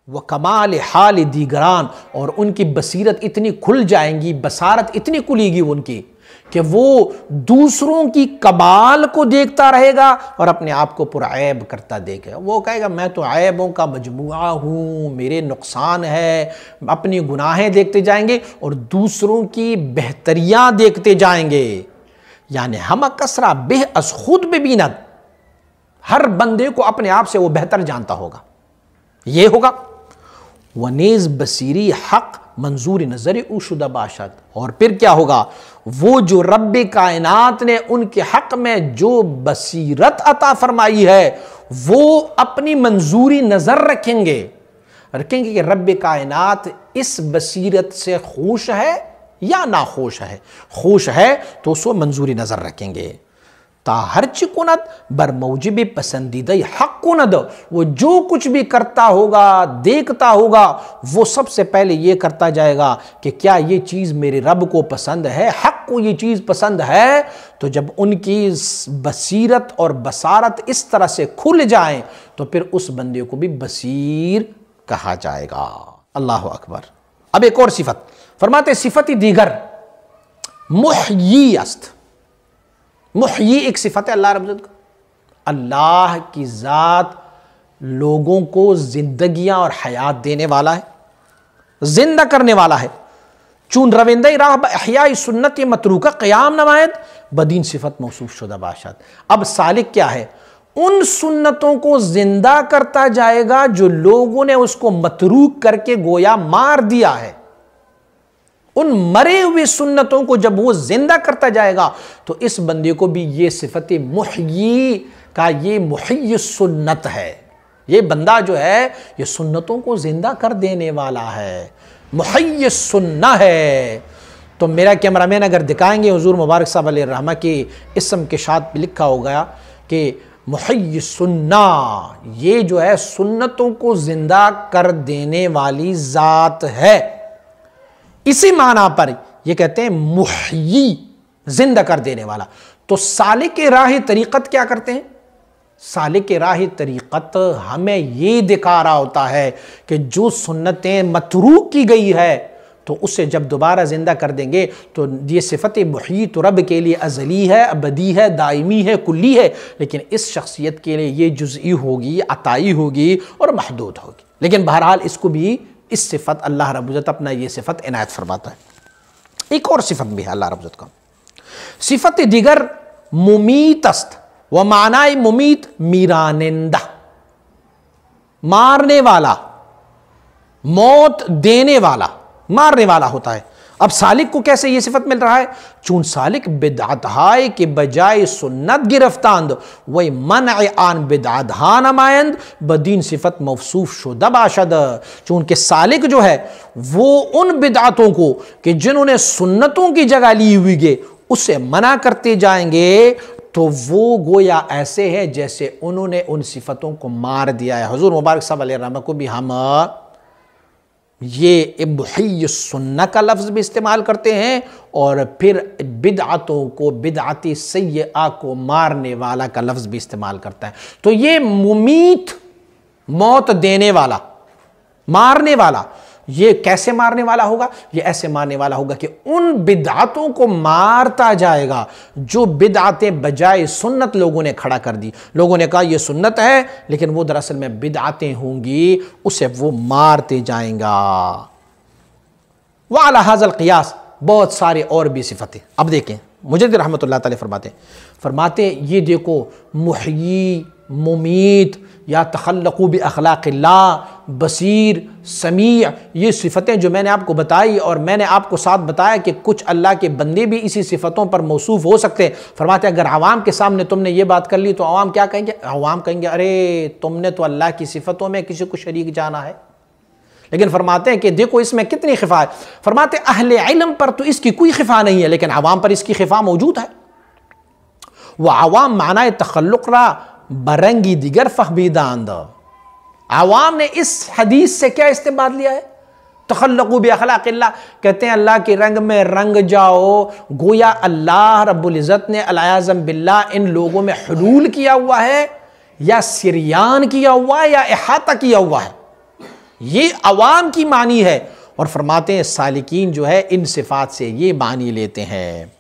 व कमाल हाल दीगरान, और उनकी बसीरत इतनी खुल जाएंगी, बसारत इतनी खुलेगी उनकी कि वो दूसरों की कमाल को देखता रहेगा और अपने आप को पुरऐब करता देखेगा। वो कहेगा मैं तो ऐबों का मजमुआ हूँ, मेरे नुकसान है, अपनी गुनाहें देखते जाएंगे और दूसरों की बेहतरियाँ देखते जाएंगे। यानी हम कसरा बेह अस खुद बेबीनत, हर बंदे को अपने आप से वो बेहतर जानता होगा, ये होगा। वनेज बसीरी हक मंजूर नजर उशुदा बाशद, और फिर क्या होगा, वो जो रब कायनात ने उनके हक में जो बसीरत अता फरमाई है वो अपनी मंजूरी नजर रखेंगे कि रब कायनात इस बसीरत से खुश है या ना खुश है। खुश है तो उसको मंजूरी नजर रखेंगे। ताहरच कुनत बर मौजिब पसंदीदा हक कुनद, वो जो कुछ भी करता होगा, देखता होगा, वो सबसे पहले ये करता जाएगा कि क्या ये चीज़ मेरे रब को पसंद है, हक को ये चीज़ पसंद है। तो जब उनकी बसीरत और बसारत इस तरह से खुल जाए तो फिर उस बंदे को भी बसीर कहा जाएगा। अल्लाह अकबर। अब एक और सिफत फरमाते, सिफत दीगर मुहयी अस्त। मुहयी एक सिफत है अल्लाह रब्बुल इज्जत का। अल्लाह की ज़ात लोगों को जिंदगियां और हयात देने वाला है, जिंदा करने वाला है। चून रविंदा राह अहया सुन्नत मतरूका क़याम नमायत बदीन सिफत मौसूफ शुदा बाशात। अब सालिक क्या है, उन सुन्नतों को जिंदा करता जाएगा जो लोगों ने उसको मतरूक करके गोया मार दिया है। उन मरे हुए सुन्नतों को जब वो जिंदा करता जाएगा तो इस बंदे को भी ये सिफत मुहयी का, ये मुहय्यी सुन्नत है। ये बंदा जो है ये सुन्नतों को जिंदा कर देने वाला है, मुहय्यी सुन्ना है। तो मेरा कैमरामैन अगर दिखाएंगे हुजूर मुबारक साहब अलैहि रहमा के इस्म के साथ लिखा होगा कि मुहय्यी सुन्ना, ये जो है सुन्नतों को जिंदा कर देने वाली ज़ात है। इसी माना पर ये कहते हैं मुहय्यी, जिंदा कर देने वाला। तो सालिक राह तरीक़त क्या करते हैं, सालिक राह तरीक़त हमें ये दिखा रहा होता है कि जो सुन्नतें मतरूक की गई है तो उसे जब दोबारा जिंदा कर देंगे तो ये सिफत मुहय्यी तो रब के लिए अज़ली है, अबदी है, दायमी है, कुल्ली है, लेकिन इस शख्सियत के लिए ये जुज़ई होगी, अताई होगी और महदूद होगी। लेकिन बहरहाल इसको भी, इस सिफत अल्लाह रब्बुल इज्जत अपना ये सिफत इनायत फरमाता है। एक और सिफत भी है अल्लाह रब्बुल इज्जत का, सिफत दिगर मुमीतस्त व मानाए मुमीत मीरानिंदा, मारने वाला, मौत देने वाला, मारने वाला होता है। अब सालिक को कैसे ये सिफत मिल रहा है, चून सालिक बिदअतहाय के बजाय सुन्नत गिरफ्तांद वही मन आन बिदअतहा नमायंद बदीन सिफत मौसूफ शुदा बाशद। चून के सालिक जो है वो उन बिदअतों को कि जिन्होंने सुन्नतों की जगह ली हुई है उससे मना करते जाएंगे तो वो गोया ऐसे है जैसे उन्होंने उन सिफतों को मार दिया है। हुजूर मुबारक साहब अलैहि रहमा को भी हम ये मुहय्यी सुन्ना का लफ्ज़ भी इस्तेमाल करते हैं और फिर बिदअतों को, बिदअती सय्यआ को मारने वाला का लफ्ज़ भी इस्तेमाल करता है। तो ये मुमीत, मौत देने वाला, मारने वाला, ये कैसे मारने वाला होगा, ये ऐसे मारने वाला होगा कि उन बिदअतों को मारता जाएगा जो बिदअतें बजाय सुन्नत लोगों ने खड़ा कर दी। लोगों ने कहा ये सुन्नत है लेकिन वो दरअसल में बिदअतें होंगी, उसे वो मारते जाएगा। व अला हाज़ल क़ियास बहुत सारे और भी सिफतें। अब देखें मुजद्दिद रहमतुल्लाह तआला फरमाते ये देखो मुहय्यी, मुमीत या तखल्लक़ू बि अख़लाक़िल्लाह, बसीर, समीअ, ये सिफ़तें जो मैंने आपको बताई और मैंने आपको साथ बताया कि कुछ अल्लाह के बंदे भी इसी सिफ़तों पर मौसूफ़ हो सकते हैं। फरमाते अगर आवाम के सामने तुमने ये बात कर ली तो आवाम क्या कहेंगे, आवाम कहेंगे अरे तुमने तो अल्लाह की सिफ़तों में किसी को शरीक जाना है। लेकिन फरमाते हैं कि देखो इसमें कितनी खिफा है। फरमाते अहले इल्म पर तो इसकी कोई खिफा नहीं है लेकिन आवाम पर इसकी खिफा मौजूद है। वह आवाम माना तखल्लुक़ रा बरंगी दिगर फहमीदांद। आवाम ने इस हदीस से क्या इस्तेमाल लिया है, तखल्लक़ू बि अख़लाक़िल्लाह, कहते हैं अल्लाह के रंग में रंग जाओ। गोया अल्लाह रब्बुल इज़्ज़त ने अल-आज़म बिल्लाह इन लोगों में हुलूल किया हुआ है या सिरयान किया हुआ है या इहाता किया हुआ है। ये अवाम की मानी है। और फरमाते हैं सालिकीन जो है इन सिफात से ये मानी लेते हैं।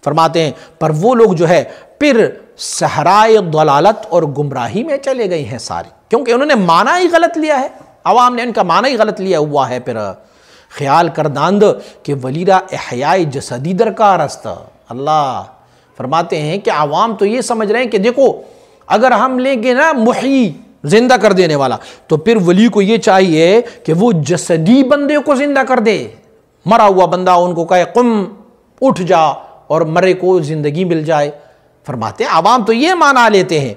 फरमाते हैं पर वो लोग जो है फिर सहराए दलालत और गुमराही में चले गए हैं सारे, क्योंकि उन्होंने माना ही गलत लिया है, अवाम ने इनका माना ही गलत लिया हुआ है। फिर ख्याल करदांद कि वलीरा एहयाए जसदी दरकार अस्त। अल्लाह फरमाते हैं कि अवाम तो ये समझ रहे हैं कि देखो अगर हम लेंगे ना मुही जिंदा कर देने वाला, तो फिर वली को ये चाहिए कि वो जसदी बंदे को जिंदा कर दे। मरा हुआ बंदा उनको कहे कुम उठ जा और मरे को जिंदगी मिल जाए। फरमाते हैं आवाम तो ये माना लेते हैं।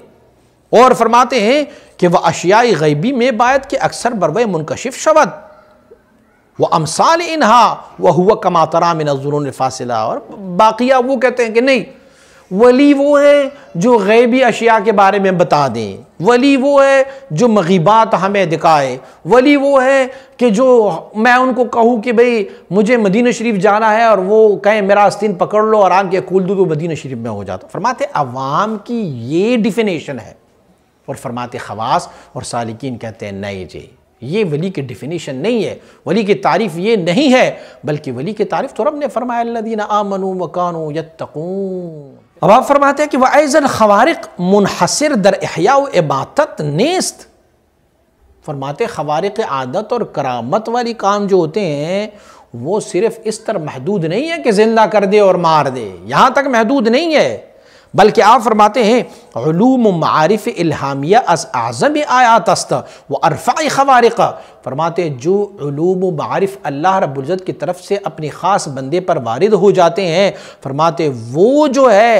और फरमाते हैं कि वह अशियाई गैबी में बायत के अक्सर बरवे मुनकशिफ शवद वह अमसाल इन्हा वह हुआ कमातरा में नज़ुरुन फासिला। और बाकिया वो कहते हैं कि नहीं, वली वो है जो गैबी अशिया के बारे में बता दें, वली वो है जो मगीबात हमें दिखाए, वली वो है कि जो मैं उनको कहूँ कि भाई मुझे मदीना शरीफ जाना है और वो कहें मेरा आस्तीन पकड़ लो और आगे खोल दो तो मदीना शरीफ में हो जाता। फरमाते अवाम की ये डिफिनेशन है। और फरमाते खवास और सालिकीन कहते हैं नहीं जी, ये वली की डिफिनेशन नहीं है, वली की तारीफ ये नहीं है, बल्कि वली की तारीफ तो रब ने फरमाया अल्लज़ीना आमनू व कानू यत्तकून। अब आप फरमाते हैं कि वह ऐज़न खवारिक मुनहसिर दर इहया व इबादत नेस्त। फरमाते खवारिक आदत और करामत वाली काम जो होते हैं वो सिर्फ इस तरह महदूद नहीं है कि जिंदा कर दे और मार दे, यहाँ तक महदूद नहीं है, बल्कि आप फरमाते हैं उलूम मारिफ इल्हामिया अज़ आज़म आयात अस्त व अरफ़ा खवारिक़। फरमाते जो उलूम मारिफ अल्लाह रब्बुल इज़्ज़त की तरफ से अपनी ख़ास बंदे पर वारिद हो जाते हैं, फरमाते वो जो है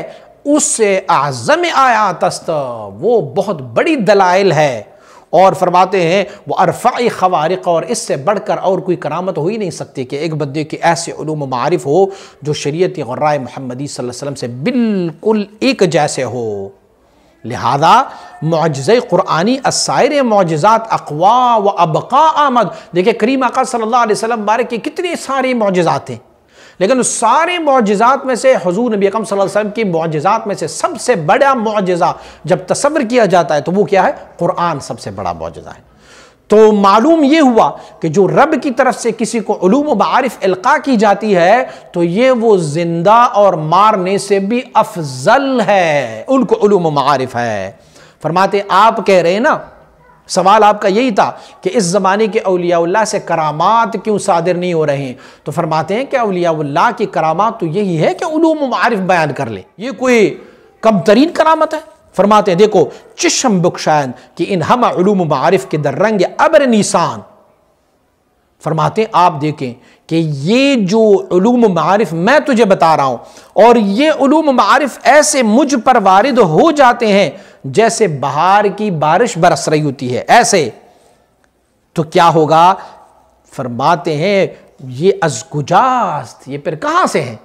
उससे आज़म आयात अस्त, वो बहुत बड़ी दलाइल है। और फरमाते हैं वो अरफ़ा खवारिक़, और इससे बढ़कर और कोई करामत हो ही नहीं सकती कि एक बंदे के ऐसे उलूम मारिफ हो जो शरीयत ग़ुर्राए मुहम्मदी सल्लल्लाहु अलैहि वसल्लम से बिल्कुल एक जैसे हो। लिहाजा मुअज्ज़े क़ुरआनी अस्साइर मुअज्ज़ात अक़वा व अबक़ा आमद। देखिए करीम आक़ा सल्लल्लाहु अलैहि वसल्लम बारे के कितने सारे मुअज्ज़ात हैं, लेकिन उस सारे मुअज्ज़ात में से हुज़ूर नबी अकरम सल्लल्लाहु अलैहि वसल्लम की मुअज्ज़ात में से सबसे बड़ा मुअज्ज़ा जब तसव्वुर किया जाता है तो वो क्या है? कुरान सबसे बड़ा मुअज्ज़ा है। तो मालूम ये हुआ कि जो रब की तरफ से किसी को उलूम व मारिफ इल्क़ा की जाती है तो ये वो जिंदा और मारने से भी अफजल है, उनको उलूम व मारिफ है। फरमाते आप कह रहे हैं ना, सवाल आपका यही था कि इस ज़माने के औलियाउल्लाह से करामात क्यों सादिर नहीं हो रहे हैं, तो फरमाते हैं कि औलियाउल्लाह की करामात तो यही है कि उलूम मारिफ बयान कर ले, ये कोई कम तरीन करामत है। फरमाते हैं देखो चिशम बुक्शान कि इन हम उलूम मारिफ के दर रंग अबर निशान। फरमाते हैं आप देखें कि ये जो उलूम मारिफ मैं तुझे बता रहा हूं और ये उलूम मारिफ ऐसे मुझ पर वारिद हो जाते हैं जैसे बहार की बारिश बरस रही होती है ऐसे, तो क्या होगा? फरमाते हैं ये अज़गुजास्त, ये फिर कहां से है?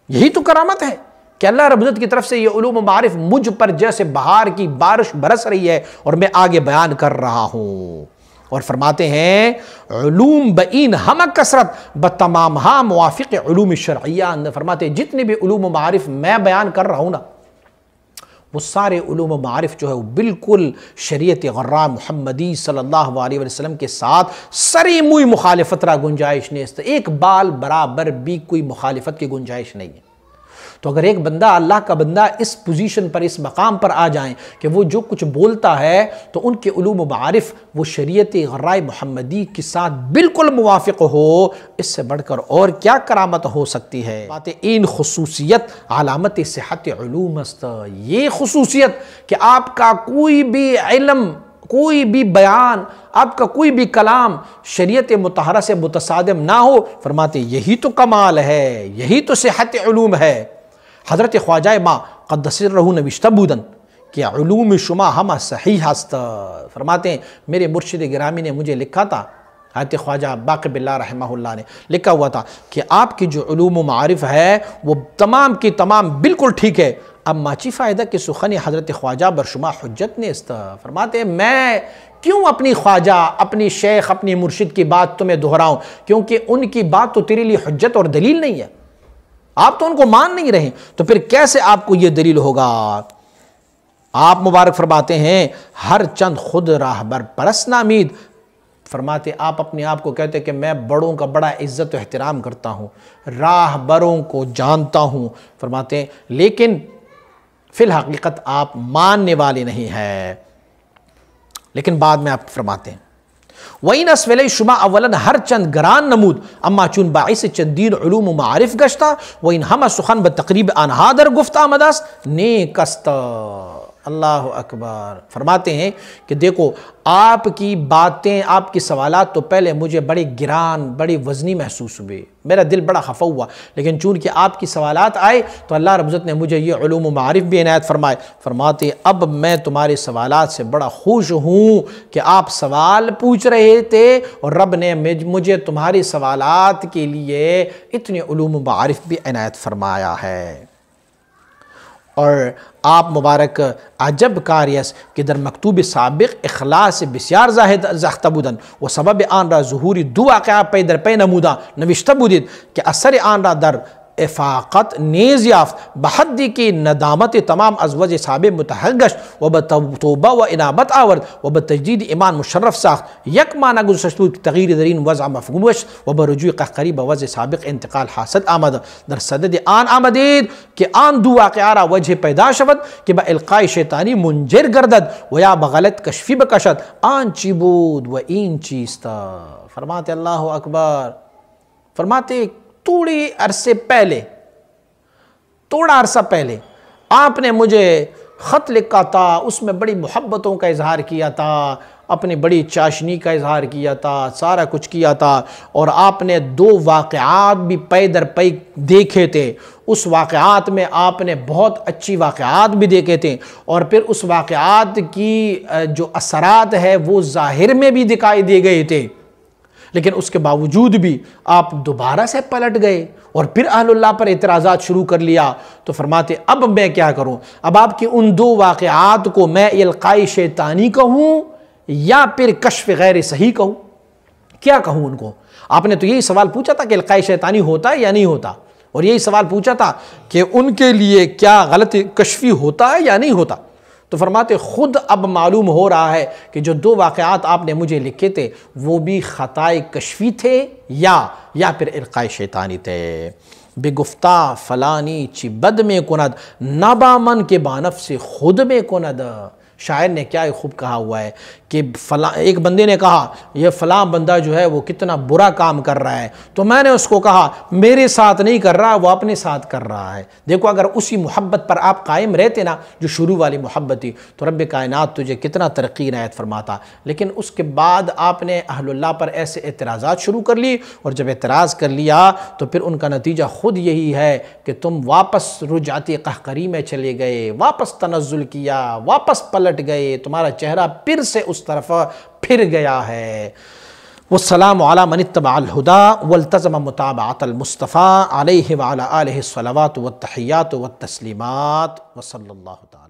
यही तो करामत है कि अल्लाह रब्बुल इज़्ज़त की तरफ से ये उलूम मारिफ मुझ पर जैसे बहार की बारिश बरस रही है और मैं आगे बयान कर रहा हूं। और फरमाते हैं उलूम बईन हम कसरत बतमाम हा मुवाफिक उलूम शरइया। फरमाते हैं जितने भी उलूम मारिफ मैं बयान कर रहा हूं ना, वो सारे उलूम मारिफ जो है वो बिल्कुल शरीयत ग़ुर्रा मुहम्मदी सल्लल्लाहु अलैहि वसल्लम के साथ सरी मुई मुखालिफत रा गुंजाइश नहीं, एक बाल बराबर भी कोई मुखालिफत की गुंजाइश नहीं है। तो अगर एक बंदा अल्लाह का बंदा इस पोजीशन पर, इस मकाम पर आ जाए कि वो जो कुछ बोलता है तो उनके उलूम मारिफ वो शरीयत ग़ुर्रा मुहम्मदी के साथ बिल्कुल मुवाफ़िक़ हो, इससे बढ़कर और क्या करामत हो सकती है? बातें इन खुसूसियत अलामत सेहत उलूम अस्त, ये खुसूसियत कि आपका कोई भी इल्म, कोई भी बयान, आपका कोई भी कलाम शरीयत मुतहरा से मुतसादिम ना हो, फरमाते यही तो कमाल है, यही तो सेहत उलूम है। हज़रत ख्वाजा माँ क़द्दसिर्रहू नविश्तबूदन कि उलूम शुमा हम सही हस्त। फरमाते हैं मेरे मुर्शिद गिरामी ने मुझे लिखा था, हज़रत ख्वाजा बाक़ी बिल्लाह रहमहुल्लाह ने लिखा हुआ था कि आपकी जो उलूम मारिफ है वो तमाम की तमाम बिल्कुल ठीक है, अब माची फ़ायदा के सुखनी हज़रत ख्वाजा बरशुमा हुज्जत ने इस्त। फरमाते हैं मैं क्यों अपनी ख्वाजा, अपनी शेख, अपनी मुर्शिद की बात तुम्हें दोहराऊँ, क्योंकि उनकी बात तो तेरे लिए हुज्जत और दलील नहीं है, आप तो उनको मान नहीं रहे, तो फिर कैसे आपको यह दलील होगा? आप मुबारक फरमाते हैं हर चंद खुद राहबर परस नामीद फरमाते आप अपने आप को कहते कि मैं बड़ों का बड़ा इज़्ज़त व एहतराम करता हूँ, राहबरों को जानता हूँ। फरमाते लेकिन फिल हकीकत आप मानने वाले नहीं हैं। लेकिन बाद में आप फरमाते हैं वही नस्वेले शुमा अवलन हर चंद गरान नमूद अम्मा चुन बाइस चंदीन उलूम मारिफ गश्ता व इन हम सुखन ब तकरीब अनहादर गुफ्ता मदस ने कस्ता। अल्लाह अकबर। फरमाते हैं कि देखो आपकी बातें, आपकी सवालात तो पहले मुझे बड़ी गिरान, बड़ी वज़नी महसूस हुए, मेरा दिल बड़ा खफा हुआ, लेकिन चूँकि आपकी सवालात आए तो अल्लाह रब इज़्ज़त ने मुझे ये उलूम मारिफ भी इनायत फरमाए। फरमाते अब मैं तुम्हारे सवालात से बड़ा खुश हूँ कि आप सवाल पूछ रहे थे और रब ने मुझे तुम्हारे सवालात के लिए इतने उलूम मारिफ भी इनायत फरमाया है। और आप मुबारक अजब कारियस कि दर मकतूब साबिक इखलास बिस्यार जाहिद जख्तबुदन व सबब आन रा ज़ुहूरी दुआ क्या पैदर पे नमूदा नविश्तबुदित कि असर आन रा दर इफ़ाक़त नेज़ याफ़्त बहद्दी की नदामत तमाम अज़वज साब मुतहगश व बतौबा व इनाबत आवर्द व बतजदीद ईमान मुशर्रफ साख्त यक माना गुज़श्तू तग़यीर दरीन वज़अ मफ़हूमश व बरुजू क़रीब बवज़ साबिक़ इंतकाल हासद आमद दर सदद आन आमदीद कि आन दु वाक़ियारा वजह पैदा शवद कि ब इल्क़ाए शैतानी मुंजर गर्दद व या बगलत कशफ़ी बकशद आन चीबूद व इन चीस्ता। फरमाते अल्लाह अकबर। फरमाते थोड़ी थोड़ा अरसा पहले आपने मुझे ख़त लिखा था, उसमें बड़ी मोहब्बतों का इजहार किया था, अपनी बड़ी चाशनी का इजहार किया था, सारा कुछ किया था, और आपने दो वाक़यात भी पै दर पै देखे थे। उस वाक़यात में आपने बहुत अच्छी वाक़यात भी देखे थे और फिर उस वाक़यात की जो असरात है वो ज़ाहिर में भी दिखाई दे गए थे, लेकिन उसके बावजूद भी आप दोबारा से पलट गए और फिर अहलुल्लाह पर एतराज़ात शुरू कर लिया। तो फरमाते अब मैं क्या करूं? अब आपकी उन दो वाक़यात को मैं इल्क़ाए शैतानी कहूं या फिर कश्फ गैर सही कहूं? क्या कहूं उनको? आपने तो यही सवाल पूछा था कि इल्क़ाए शैतानी होता है या नहीं होता, और यही सवाल पूछा था कि उनके लिए क्या गलत कश्फी होता है या नहीं होता। तो फरमाते खुद अब मालूम हो रहा है कि जो दो वाक़यात आपने मुझे लिखे थे वो भी ख़ताए कश्फी थे या फिर इल्क़ाए शैतानी थे। बेगुफ्ता फलानी ची बद में कुनद नाबामन के बानफ से खुद में कुनद। शायर ने क्या खूब कहा हुआ है कि एक बंदे ने कहा यह फ़लाँ बंदा जो है वो कितना बुरा काम कर रहा है, तो मैंने उसको कहा मेरे साथ नहीं कर रहा, वो अपने साथ कर रहा है। देखो अगर उसी मोहब्बत पर आप कायम रहते ना जो शुरू वाली मोहब्बत थी, तो रब कायनात तुझे कितना तरक्की इनायत फरमाता। लेकिन उसके बाद आपने अहलुल्लाह पर ऐसे एतराज़ात शुरू कर ली, और जब एतराज़ कर लिया तो फिर उनका नतीजा ख़ुद यही है कि तुम वापस रुजाती कहकरी में चले गए, वापस तनज़्ज़ुल किया, वापस पलट गए, तुम्हारा चेहरा फिर से उस तरफ फिर गया है। वस्सलामु अला मन इत्तबअल हुदा वल्तज़म मुताबअतल मुस्तफ़ा अलैहि व अला आलिहि स्सलावातु वत्तहियातु वत्तस्लीमात व सल्लल्लाहु तआला।